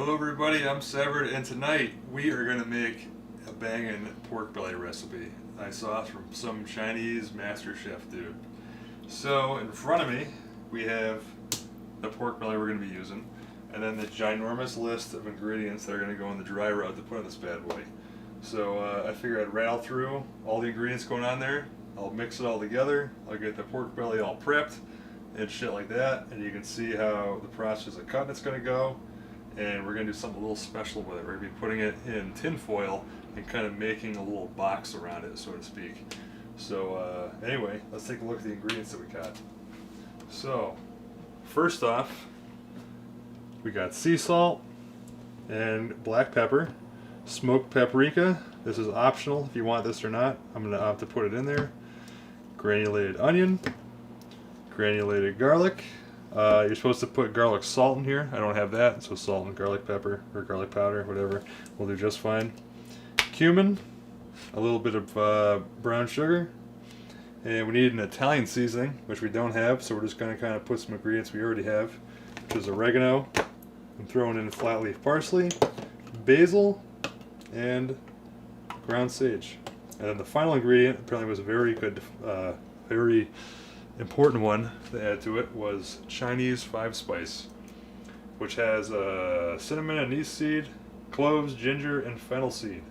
Hello everybody, I'm Severed, and tonight we are going to make a banging pork belly recipe I saw from some Chinese master chef dude. So in front of me we have the pork belly we're going to be using, and then the ginormous list of ingredients that are going to go in the dry rub to put in this bad boy. So I figured I'd rattle through all the ingredients going on there. I'll mix it all together, I'll get the pork belly all prepped and shit like that, and you can see how the process of cutting it's going to go. And we're going to do something a little special with it. We're going to be putting it in tin foil and kind of making a little box around it, so to speak. So anyway, let's take a look at the ingredients that we got. So first off, we got sea salt and black pepper, smoked paprika. This is optional if you want this or not. I'm going to opt to put it in there. Granulated onion, granulated garlic. You're supposed to put garlic salt in here. I don't have that, so salt and garlic pepper, or garlic powder, whatever, will do just fine. Cumin, a little bit of brown sugar, and we need an Italian seasoning, which we don't have, so we're just going to kind of put some ingredients we already have, which is oregano. I'm throwing in flat leaf parsley, basil, and ground sage. And then the final ingredient, apparently was a very good, very important one to add to it, was Chinese 5-spice, which has cinnamon, anise seed, cloves, ginger, and fennel seed.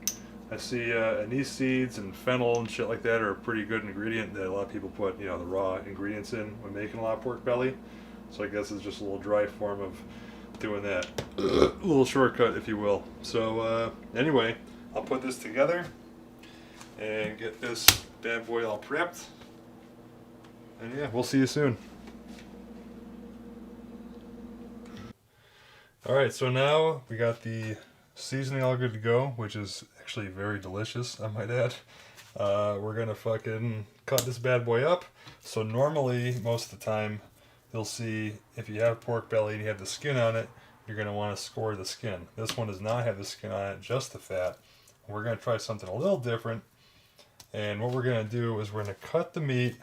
I see anise seeds and fennel and shit like that are a pretty good ingredient that a lot of people put, the raw ingredients in when making a lot of pork belly. So I guess it's just a little dry form of doing that. A little shortcut, if you will. So anyway, I'll put this together and get this bad boy all prepped. And yeah, we'll see you soon. Alright, so now we got the seasoning all good to go, which is actually very delicious, I might add. We're gonna fucking cut this bad boy up. So normally, most of the time, you'll see if you have pork belly and you have the skin on it, you're gonna want to score the skin. This one does not have the skin on it, just the fat. We're gonna try something a little different. And what we're gonna do is we're gonna cut the meat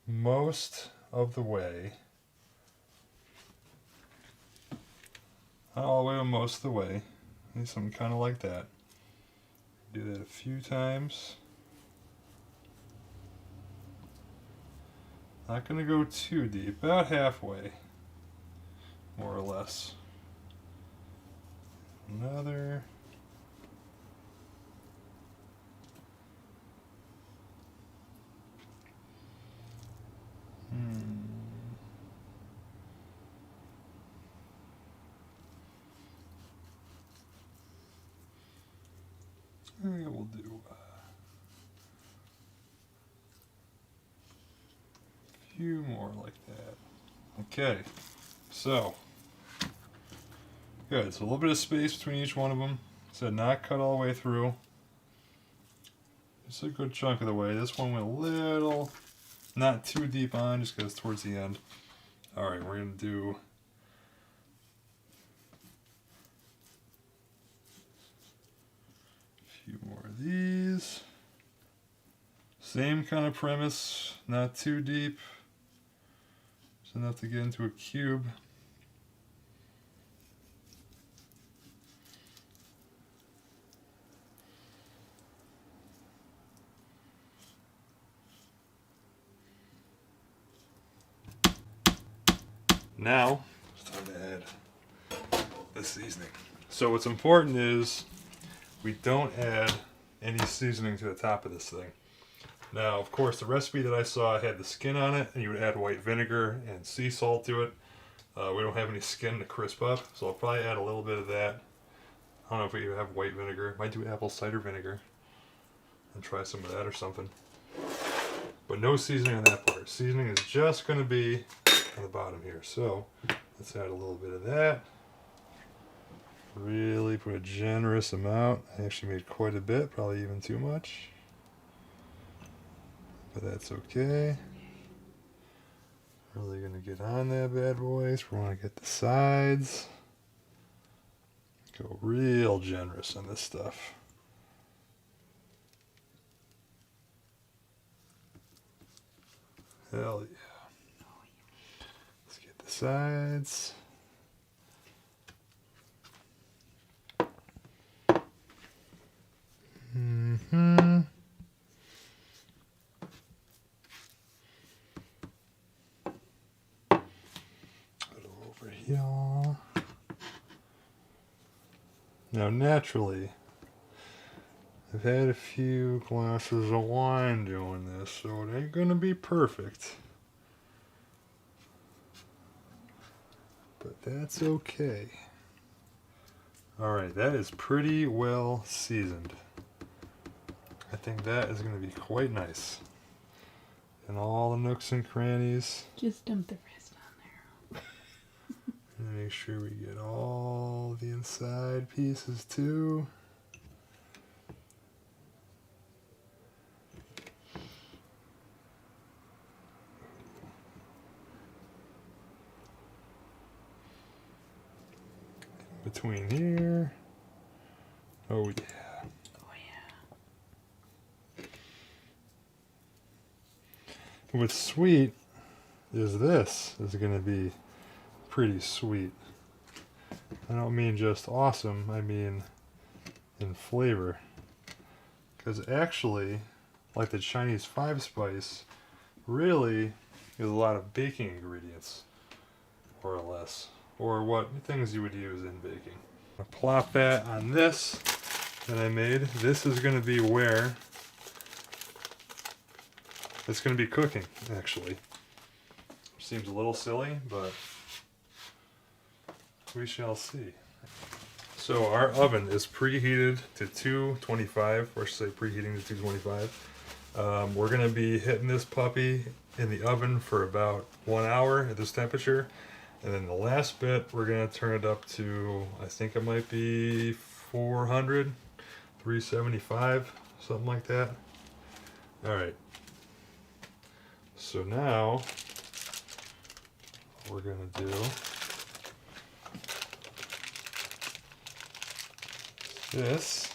most of the way, not all the way, but most of the way. Need something kind of like that. Do that a few times. Not going to go too deep, about halfway, more or less. Another. Maybe we'll do a few more like that. Okay, so good. So a little bit of space between each one of them. So not cut all the way through. Just a good chunk of the way. This one went a little, not too deep on, just because towards the end. All right, we're gonna do. Few more of these. Same kind of premise, not too deep. Just enough to get into a cube. Now, it's time to add the seasoning. So what's important is we don't add any seasoning to the top of this thing. Now, of course, the recipe that I saw had the skin on it, and you would add white vinegar and sea salt to it. We don't have any skin to crisp up, so I'll probably add a little bit of that. I don't know if we even have white vinegar. Might do apple cider vinegar and try some of that or something. But no seasoning on that part. Seasoning is just going to be on the bottom here. So let's add a little bit of that. Really put a generous amount. I actually made quite a bit, probably even too much. But that's okay. Really gonna get on that bad boy. So we want to get the sides. Go real generous on this stuff. Hell yeah. Let's get the sides. Now, naturally, I've had a few glasses of wine doing this, so it ain't gonna be perfect. But that's okay. Alright, that is pretty well seasoned. I think that is going to be quite nice. And all the nooks and crannies. Just dump the rest on there. And make sure we get all the inside pieces too. Between here. Oh yeah. What's sweet is this is going to be pretty sweet. I don't mean just awesome, I mean in flavor. Because actually, like the Chinese 5-spice, really is a lot of baking ingredients, more or less. Or what things you would use in baking. I'll plop that on this that I made. This is going to be where it's going to be cooking, actually. Seems a little silly, but we shall see. So our oven is preheated to 225, or should I say preheating to 225. We're going to be hitting this puppy in the oven for about 1 hour at this temperature. And then the last bit, we're going to turn it up to, I think it might be 400, 375, something like that. All right. So now, what we're going to do is this.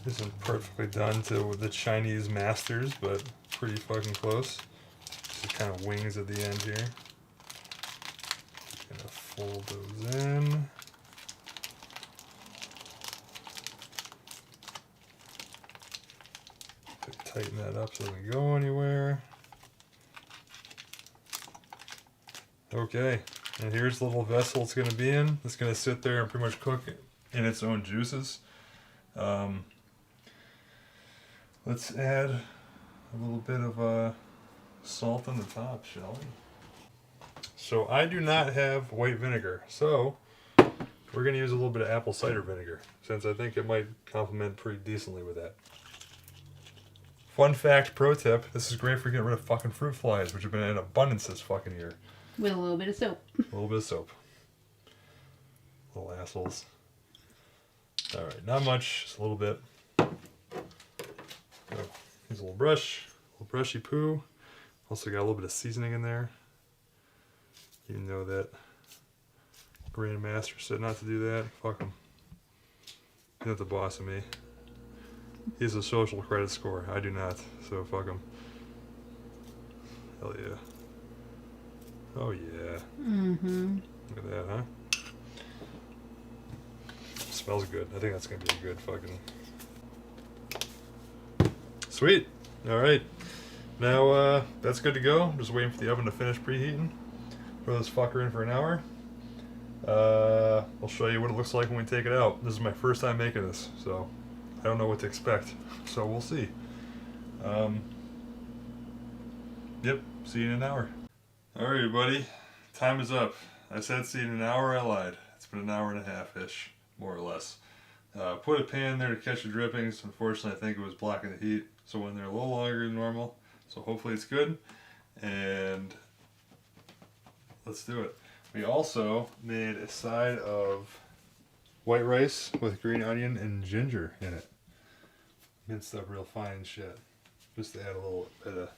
Isn't perfectly done to the Chinese masters, but pretty fucking close. Just kind of wings at the end here. Gonna fold those in. Tighten that up so it doesn't go anywhere. Okay, and here's the little vessel it's gonna be in. It's gonna sit there and pretty much cook in its own juices. Let's add a little bit of salt on the top, shall we? So I do not have white vinegar, so we're going to use a little bit of apple cider vinegar, since I think it might complement pretty decently with that. Fun fact, pro tip, this is great for getting rid of fucking fruit flies, which have been in abundance this fucking year. With a little bit of soap. A little bit of soap. Little assholes. Alright, not much, just a little bit. Oh, here's a little brush, a little brushy poo. Also got a little bit of seasoning in there. You know that Grandmaster said not to do that. Fuck him. He's not the boss of me. He has a social credit score. I do not, so fuck him. Hell yeah. Oh yeah. Mm-hmm. Look at that, huh? Smells good. I think that's gonna be a good fucking... Sweet. Alright. Now, that's good to go. I'm just waiting for the oven to finish preheating. Throw this fucker in for an hour. I'll show you what it looks like when we take it out. This is my first time making this, so I don't know what to expect. So we'll see. Yep, see you in an hour. Alright, everybody. Time is up. I said see you in an hour, I lied. It's been an hour and a half-ish, more or less. Put a pan there to catch the drippings. Unfortunately, I think it was blocking the heat, so went there a little longer than normal. So hopefully it's good. And let's do it. We also made a side of white rice with green onion and ginger in it. Minced up real fine and shit. Just to add a little bit of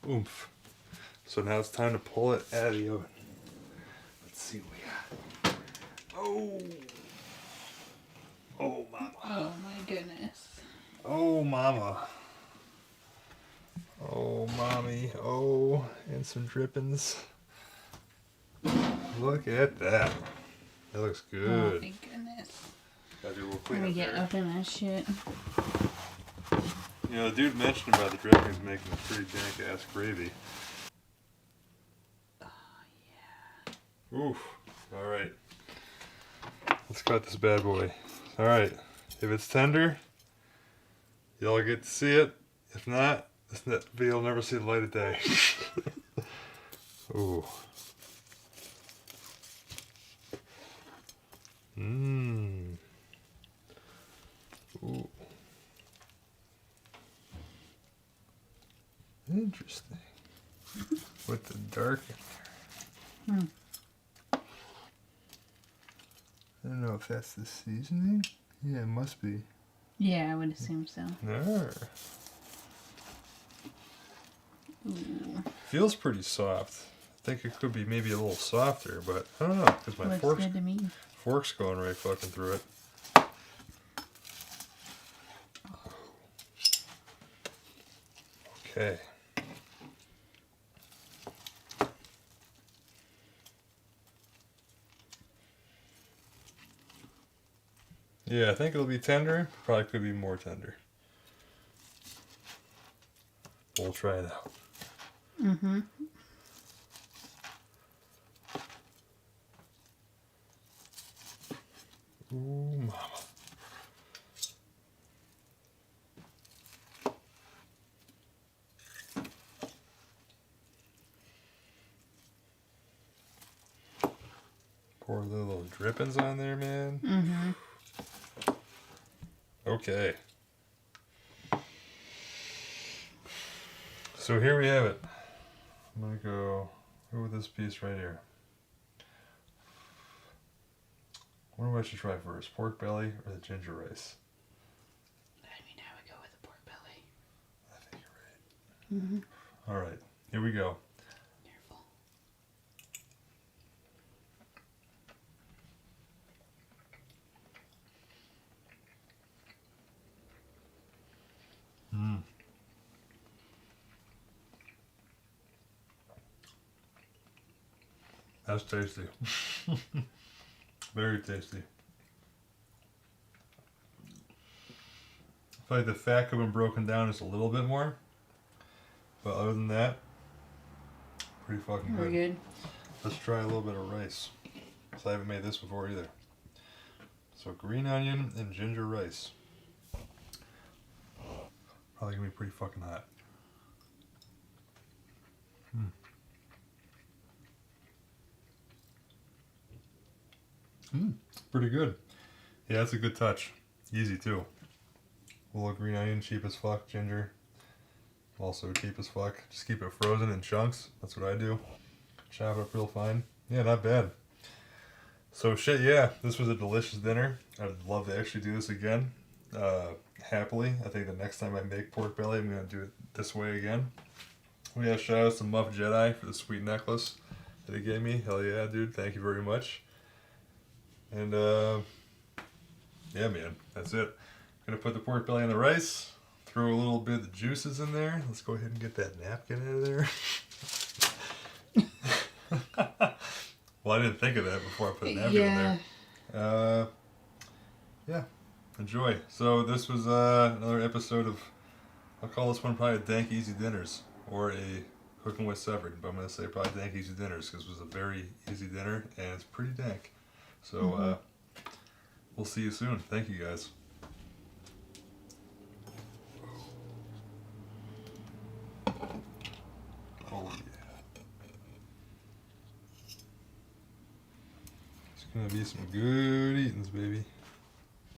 oomph. So now it's time to pull it out of the oven. Let's see what we got. Oh! Oh, mama. Oh my goodness. Oh, mama. Oh, mommy. Oh, and some drippings. Look at that. That looks Oh good. my goodness. Gotta do a little Let cleanup me get there. up in that shit. You know, the dude mentioned about the dressing's making a pretty dank ass gravy. Oh yeah. Oof. Alright. Let's cut this bad boy. Alright. If it's tender, y'all get to see it. If not, this video will never see the light of day. Ooh. Mmm. Ooh. Interesting. With the dark in there. I don't know if that's the seasoning. Yeah, it must be. Yeah, I would assume so. There. Ooh. Feels pretty soft. I think it could be maybe a little softer, but I don't know because my Looks fork's good to me. going right fucking through it. Okay. Yeah, I think it'll be tender. Probably could be more tender. We'll try it out. Mm-hmm. Ooh, mama. Pour a little drippings on there, man. Mm-hmm. Okay. So here we have it. I'm gonna go with this piece right here. I wonder what I should try first, pork belly or the ginger rice? I mean, I would go with the pork belly. I think you're right. Mm-hmm. All right, here we go. Careful. Mmm. That's tasty. Very tasty. I feel like the fat could have been broken down just a little bit more. But other than that, pretty fucking Very good. good. Let's try a little bit of rice. Because I haven't made this before either. So green onion and ginger rice. Probably gonna be pretty fucking hot. Pretty good. Yeah, that's a good touch. Easy too. A little green onion, cheap as fuck. Ginger, also cheap as fuck. Just keep it frozen in chunks. That's what I do. Chop it up real fine. Yeah, not bad. So shit, yeah, this was a delicious dinner. I'd love to actually do this again. Happily. I think the next time I make pork belly, I'm gonna do it this way again. We got shout out to Muff Jedi for the sweet necklace that he gave me. Hell yeah, dude. Thank you very much. And yeah, man, that's it. Gonna put the pork belly in the rice. Throw a little bit of the juices in there. Let's go ahead and get that napkin out of there. Well, I didn't think of that before I put a napkin in there. Yeah, enjoy. So this was another episode of, I'll call this one probably a Dank Easy Dinners or a Cooking with Severed, but I'm going to say probably Dank Easy Dinners because it was a very easy dinner and it's pretty dank. So we'll see you soon. Thank you guys. Oh yeah. It's going to be some good eatings, baby.